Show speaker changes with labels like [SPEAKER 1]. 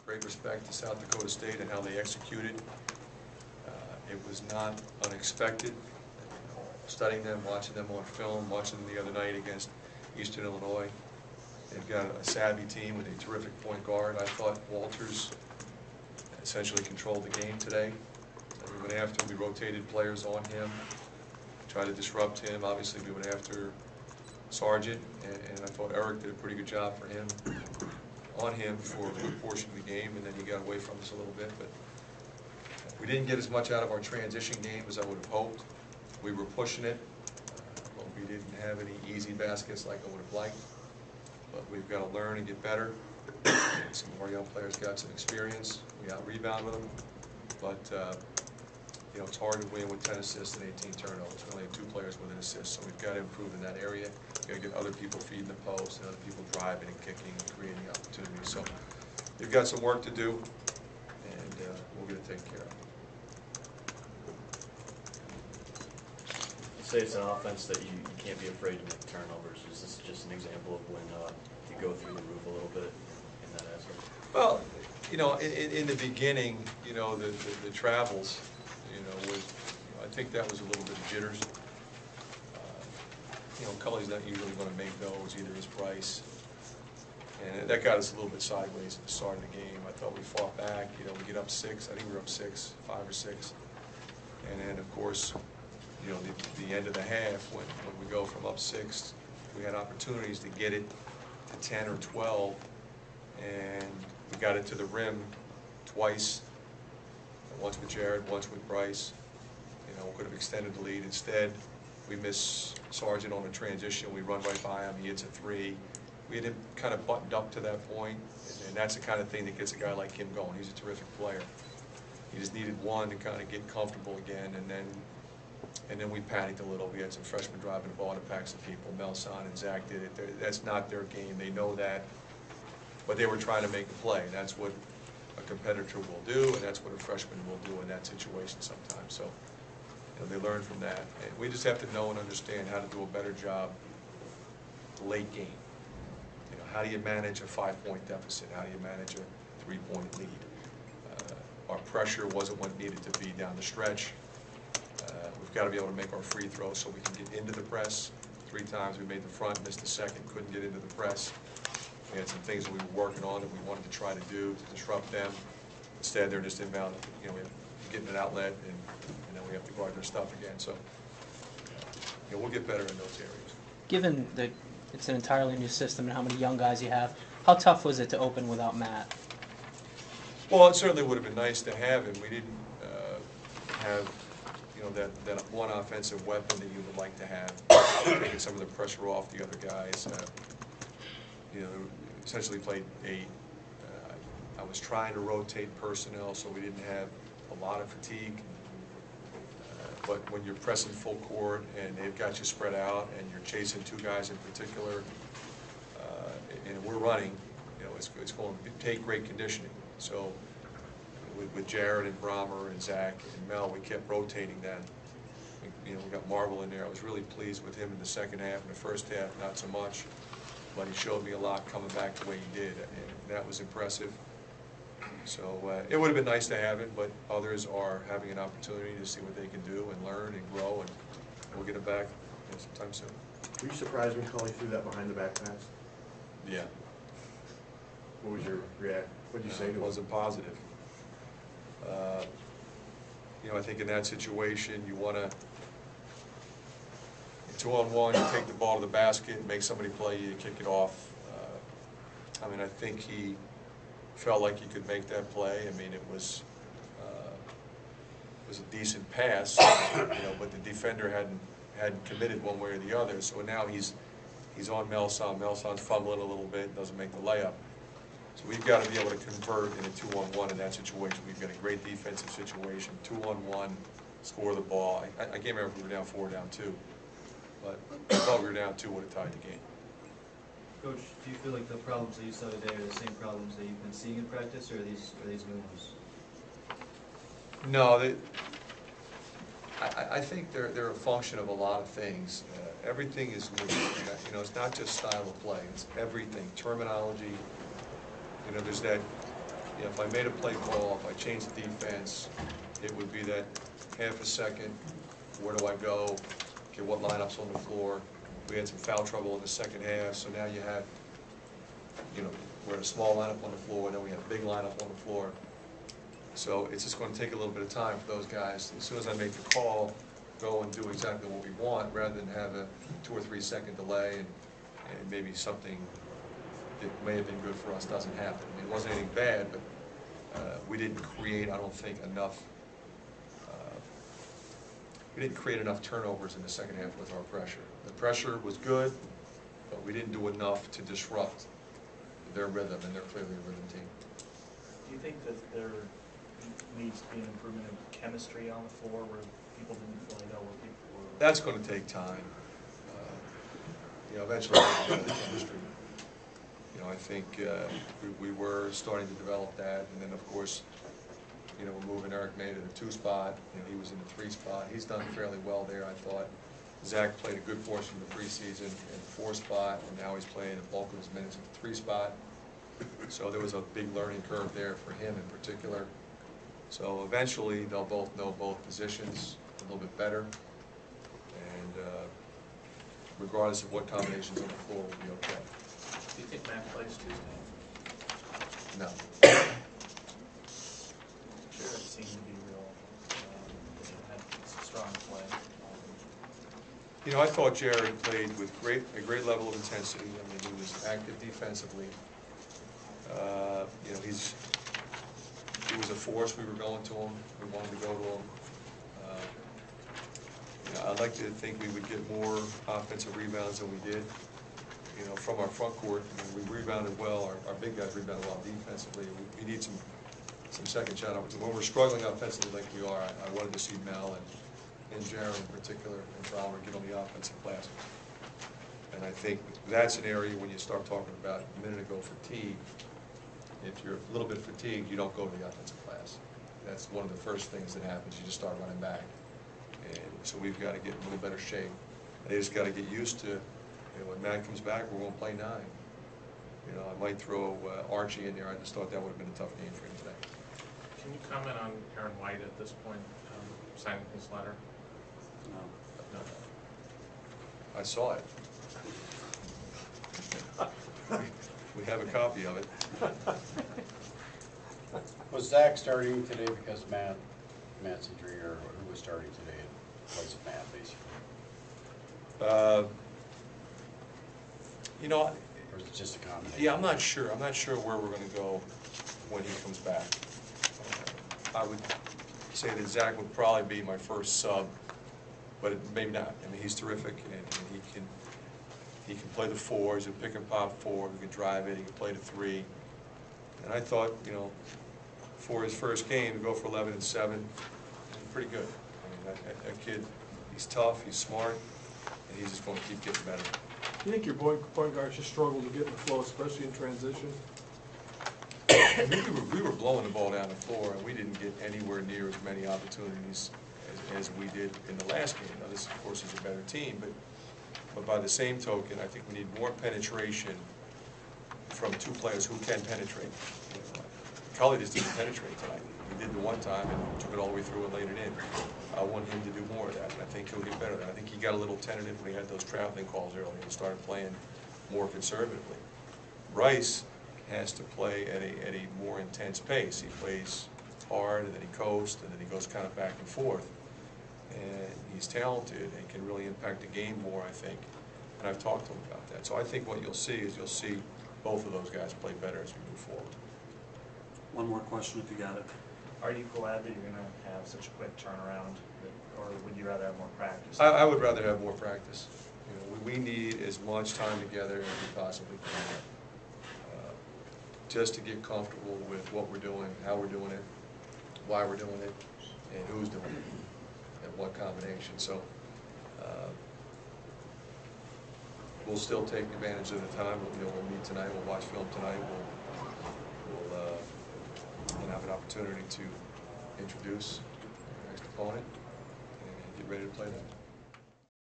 [SPEAKER 1] great respect to South Dakota State and how they executed. It was not unexpected. Studying them, watching them on film, watching them the other night against Eastern Illinois. They've got a savvy team with a terrific point guard. I thought Walters essentially controlled the game today. We went after, we rotated players on him, tried to disrupt him. Obviously, we went after Sargent, and I thought Eric did a pretty good job for him, on him for a good portion of the game, and then he got away from us a little bit. But we didn't get as much out of our transition game as I would have hoped. We were pushing it, but we didn't have any easy baskets like I would have liked. But we've got to learn and get better. Some of our young players got some experience. We out-rebound with them. But, you know, it's hard to win with 10 assists and 18 turnovers. We only have 2 players with an assist, so we've got to improve in that area. We've got to get other people feeding the post and other people driving and kicking and creating opportunities. So we've got some work to do, and we'll get it taken care of.
[SPEAKER 2] Say it's an offense that you can't be afraid to make turnovers. Is this just an example of when you go through the roof a little bit in that aspect?
[SPEAKER 1] Well, you know, in the beginning, you know, the travels, you know, I think that was a little bit of jitters. You know, Cully's not usually going to make those, either is Bryce. And that got us a little bit sideways at the start of the game. I thought we fought back. You know, we get up 6. I think we were up 6, 5 or 6. And then, of course, you know, the end of the half, when we go from up 6, we had opportunities to get it to 10 or 12, and we got it to the rim twice, once with Jared, once with Bryce. You know, we could have extended the lead. Instead, we miss Sargent on a transition. We run right by him. He hits a 3. We had him kind of buttoned up to that point, and that's the kind of thing that gets a guy like him going. He's a terrific player. He just needed one to kind of get comfortable again, and then we panicked a little. We had some freshmen driving the ball to packs of people. Melson and Zach did it. That's not their game. They know that. But they were trying to make a play. That's what a competitor will do, and that's what a freshman will do in that situation sometimes. So, you know, they learn from that. And we just have to know and understand how to do a better job late game. You know, how do you manage a 5-point deficit? How do you manage a 3-point lead? Our pressure wasn't what needed to be down the stretch. We've got to be able to make our free throws so we can get into the press. 3 times we made the front, missed the second, couldn't get into the press. We had some things that we were working on that we wanted to try to do to disrupt them. Instead, they're just inbound. You know, we have to get in an outlet, and then we have to guard their stuff again. So, you know, we'll get better in those areas.
[SPEAKER 3] Given that it's an entirely new system and how many young guys you have, how tough was it to open without Matt?
[SPEAKER 1] Well, it certainly would have been nice to have him. We didn't have, you know, that one offensive weapon that you would like to have, taking some of the pressure off the other guys. You know, essentially played 8. I was trying to rotate personnel so we didn't have a lot of fatigue. But when you're pressing full court and they've got you spread out and you're chasing 2 guys in particular, and we're running, you know, it's going to take great conditioning. So with Jared and Brahmer and Zach and Mel, we kept rotating that. You know, we got Marvel in there. I was really pleased with him in the second half. In the first half, not so much. But he showed me a lot coming back the way he did, and that was impressive. So it would have been nice to have it, but others are having an opportunity to see what they can do and learn and grow, and we'll get it back, you know, sometime soon.
[SPEAKER 4] Were you surprised when Cully threw that behind the back pass?
[SPEAKER 1] Yeah.
[SPEAKER 4] What was your reaction? What did you say to him?
[SPEAKER 1] It wasn't positive. You know, I think in that situation, you want to, 2-on-1, you take the ball to the basket, make somebody play you, kick it off. I mean, I think he felt like he could make that play. I mean, it was a decent pass, you know, but the defender hadn't committed one way or the other. So now he's on Melson. Melson's fumbling a little bit, doesn't make the layup. So we've got to be able to convert in a 2-on-1 in that situation. We've got a great defensive situation, 2-on-1, score the ball. I can't remember if we were down 4 or down 2, but I thought we were down 2 would have tied the game.
[SPEAKER 5] Coach, do you feel like the problems that you saw today are the same problems that you've been seeing in practice, or are these new ones?
[SPEAKER 1] No, I think they're a function of a lot of things. Everything is new. You know, it's not just style of play. It's everything. Terminology. You know, there's that if I made a play call, if I changed the defense, it would be that half a second, where do I go? Okay, what lineup's on the floor? We had some foul trouble in the second half, so now you have, we're at a small lineup on the floor, and then we have a big lineup on the floor. So it's just going to take a little bit of time for those guys. As soon as I make the call, go and do exactly what we want, rather than have a 2 or 3 second delay and maybe something that may have been good for us doesn't happen. I mean, it wasn't anything bad, but we didn't create, I don't think, enough. We didn't create enough turnovers in the second half with our pressure. The pressure was good, but we didn't do enough to disrupt their rhythm, and they're clearly a rhythm team.
[SPEAKER 6] Do you think that there needs to be an improvement in chemistry on the floor where people didn't really know where people were?
[SPEAKER 1] That's going to take time. Eventually we'll get the chemistry. I think we were starting to develop that, and then of course, we're moving Eric May to the 2 spot. He was in the 3 spot. He's done fairly well there, I thought. Zach played a good portion of the preseason in the 4 spot, and now he's playing the bulk of his minutes at the 3 spot. So there was a big learning curve there for him in particular. So eventually they'll both know both positions a little bit better, and regardless of what combinations on the floor, will be okay.
[SPEAKER 6] Do you think Matt plays Tuesday?
[SPEAKER 1] No.
[SPEAKER 6] Jared seemed to be real, had some strong play.
[SPEAKER 1] I thought Jared played with a great level of intensity. I mean, he was active defensively. He was a force. We were going to him. We wanted to go to him. I'd like to think we would get more offensive rebounds than we did. From our front court, we rebounded well. Our big guys rebounded well defensively. We need some second shot opportunities. When we're struggling offensively like we are, I wanted to see Mel and Jared in particular and Fowler get on the offensive glass. And I think that's an area when you start talking about a minute ago fatigue. If you're a little bit fatigued, you don't go to the offensive glass. That's one of the first things that happens. You just start running back. And so we've got to get in a little better shape. They just got to get used to, when Matt comes back, we're going to play 9. I might throw Archie in there. I just thought that would have been a tough game for him today.
[SPEAKER 7] Can you comment on Aaron White at this point, signing his letter?
[SPEAKER 1] No. I saw it. We have a copy of it.
[SPEAKER 8] Was Zach starting today because Matt's injury, or who was starting today in place of Matt, basically? Or is it just a combination?
[SPEAKER 1] Yeah, I'm not sure. I'm not sure where we're going to go when he comes back. I would say that Zach would probably be my first sub, but maybe not. I mean, he's terrific, and he can play the 4. He's a pick and pop 4. He can drive it. He can play the 3. And I thought, for his first game to go for 11 and 7, pretty good. I mean, that kid, he's tough. He's smart, and he's just going to keep getting better.
[SPEAKER 9] Do you think your point guards just struggle to get in the flow, especially in transition?
[SPEAKER 1] We were blowing the ball down the floor, and we didn't get anywhere near as many opportunities as we did in the last game. Now, this, of course, is a better team, but by the same token, I think we need more penetration from 2 players who can penetrate. Cully just didn't penetrate tonight. He did the one time and took it all the way through and laid it in. I want him to do more of that, and I think he'll get better at that. I think he got a little tentative when he had those traveling calls earlier and started playing more conservatively. Rice has to play at a more intense pace. He plays hard, and then he coasts, and then he goes kind of back and forth. And he's talented and can really impact the game more, I think. And I've talked to him about that. So I think what you'll see is you'll see both of those guys play better as we move forward.
[SPEAKER 10] One more question if you got it.
[SPEAKER 6] Are you glad that you're going to have such a quick turnaround, or would you rather have more practice?
[SPEAKER 1] I would rather have more practice. We need as much time together as we possibly can, just to get comfortable with what we're doing, how we're doing it, why we're doing it, and who's doing it, and what combination. So we'll still take advantage of the time. We'll meet tonight. We'll watch film tonight. We'll have an opportunity to introduce our next opponent and get ready to play them.